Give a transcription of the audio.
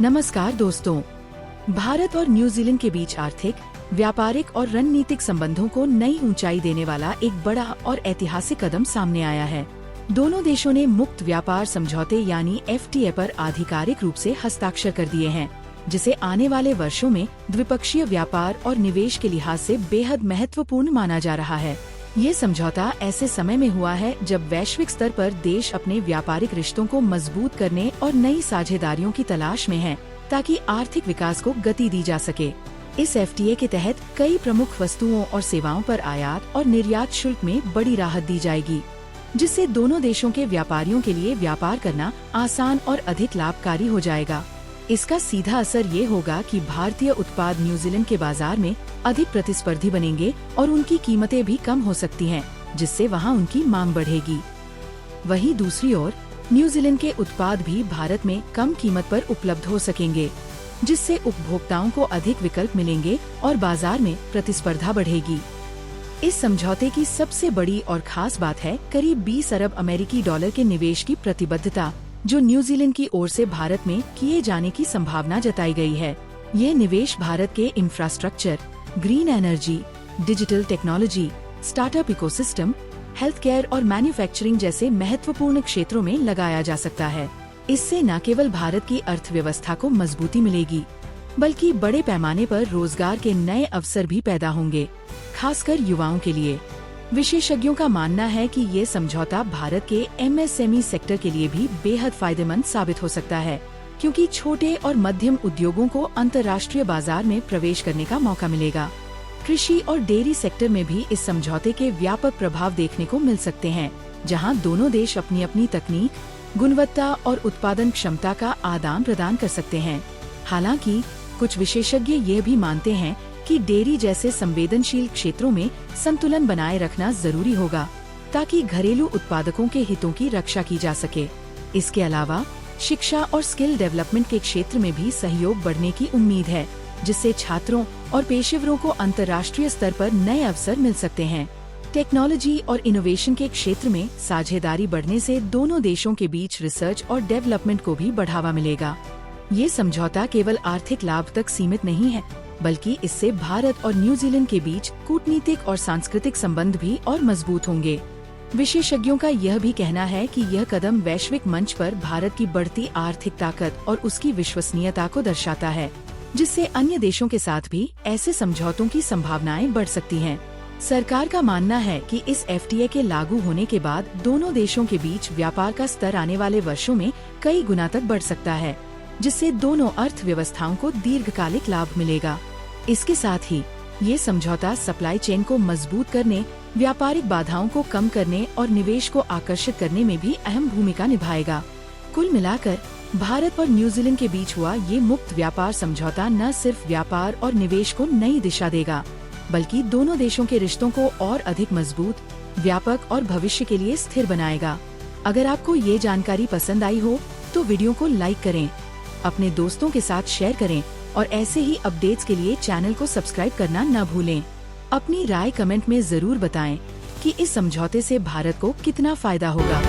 नमस्कार दोस्तों। भारत और न्यूजीलैंड के बीच आर्थिक, व्यापारिक और रणनीतिक संबंधों को नई ऊंचाई देने वाला एक बड़ा और ऐतिहासिक कदम सामने आया है। दोनों देशों ने मुक्त व्यापार समझौते यानी FTA पर आधिकारिक रूप से हस्ताक्षर कर दिए हैं, जिसे आने वाले वर्षों में द्विपक्षीय व्यापार और निवेश के लिहाज से बेहद महत्वपूर्ण माना जा रहा है। ये समझौता ऐसे समय में हुआ है जब वैश्विक स्तर पर देश अपने व्यापारिक रिश्तों को मजबूत करने और नई साझेदारियों की तलाश में हैं, ताकि आर्थिक विकास को गति दी जा सके। इस FTA के तहत कई प्रमुख वस्तुओं और सेवाओं पर आयात और निर्यात शुल्क में बड़ी राहत दी जाएगी, जिससे दोनों देशों के व्यापारियों के लिए व्यापार करना आसान और अधिक लाभकारी हो जाएगा। इसका सीधा असर ये होगा कि भारतीय उत्पाद न्यूजीलैंड के बाजार में अधिक प्रतिस्पर्धी बनेंगे और उनकी कीमतें भी कम हो सकती हैं, जिससे वहां उनकी मांग बढ़ेगी। वहीं दूसरी ओर न्यूजीलैंड के उत्पाद भी भारत में कम कीमत पर उपलब्ध हो सकेंगे, जिससे उपभोक्ताओं को अधिक विकल्प मिलेंगे और बाजार में प्रतिस्पर्धा बढ़ेगी। इस समझौते की सबसे बड़ी और खास बात है करीब 20 अरब अमेरिकी डॉलर के निवेश की प्रतिबद्धता, जो न्यूजीलैंड की ओर से भारत में किए जाने की संभावना जताई गई है। ये निवेश भारत के infrastructure, green energy, digital technology, startup ecosystem, health care और मैन्युफैक्चरिंग जैसे महत्वपूर्ण क्षेत्रों में लगाया जा सकता है। इससे न केवल भारत की अर्थव्यवस्था को मजबूती मिलेगी, बल्कि बड़े पैमाने पर रोजगार के नए अवसर भी पैदा होंगे, खासकर युवाओं के लिए। विशेषज्ञों का मानना है कि ये समझौता भारत के MSME सेक्टर के लिए भी बेहद फायदेमंद साबित हो सकता है, क्योंकि छोटे और मध्यम उद्योगों को अंतर्राष्ट्रीय बाजार में प्रवेश करने का मौका मिलेगा। कृषि और डेयरी सेक्टर में भी इस समझौते के व्यापक प्रभाव देखने को मिल सकते हैं, जहां दोनों देश अपनी अपनी तकनीक, गुणवत्ता और उत्पादन क्षमता का आदान प्रदान कर सकते हैं। हालांकि कुछ विशेषज्ञ ये भी मानते हैं कि डेयरी जैसे संवेदनशील क्षेत्रों में संतुलन बनाए रखना जरूरी होगा, ताकि घरेलू उत्पादकों के हितों की रक्षा की जा सके। इसके अलावा शिक्षा और स्किल डेवलपमेंट के क्षेत्र में भी सहयोग बढ़ने की उम्मीद है, जिससे छात्रों और पेशेवरों को अंतर्राष्ट्रीय स्तर पर नए अवसर मिल सकते हैं। टेक्नोलॉजी और इनोवेशन के क्षेत्र में साझेदारी बढ़ने से दोनों देशों के बीच रिसर्च और डेवलपमेंट को भी बढ़ावा मिलेगा। ये समझौता केवल आर्थिक लाभ तक सीमित नहीं है, बल्कि इससे भारत और न्यूजीलैंड के बीच कूटनीतिक और सांस्कृतिक संबंध भी और मजबूत होंगे। विशेषज्ञों का यह भी कहना है कि यह कदम वैश्विक मंच पर भारत की बढ़ती आर्थिक ताकत और उसकी विश्वसनीयता को दर्शाता है, जिससे अन्य देशों के साथ भी ऐसे समझौतों की संभावनाएं बढ़ सकती हैं। सरकार का मानना है कि इस FTA के लागू होने के बाद दोनों देशों के बीच व्यापार का स्तर आने वाले वर्षों में कई गुना तक बढ़ सकता है, जिससे दोनों अर्थव्यवस्थाओं को दीर्घकालिक लाभ मिलेगा। इसके साथ ही ये समझौता सप्लाई चेन को मजबूत करने, व्यापारिक बाधाओं को कम करने और निवेश को आकर्षित करने में भी अहम भूमिका निभाएगा। कुल मिलाकर भारत और न्यूजीलैंड के बीच हुआ ये मुक्त व्यापार समझौता न सिर्फ व्यापार और निवेश को नई दिशा देगा, बल्कि दोनों देशों के रिश्तों को और अधिक मजबूत, व्यापक और भविष्य के लिए स्थिर बनाएगा। अगर आपको ये जानकारी पसंद आई हो तो वीडियो को लाइक करें, अपने दोस्तों के साथ शेयर करें और ऐसे ही अपडेट्स के लिए चैनल को सब्सक्राइब करना न भूलें। अपनी राय कमेंट में जरूर बताएं कि इस समझौते से भारत को कितना फायदा होगा।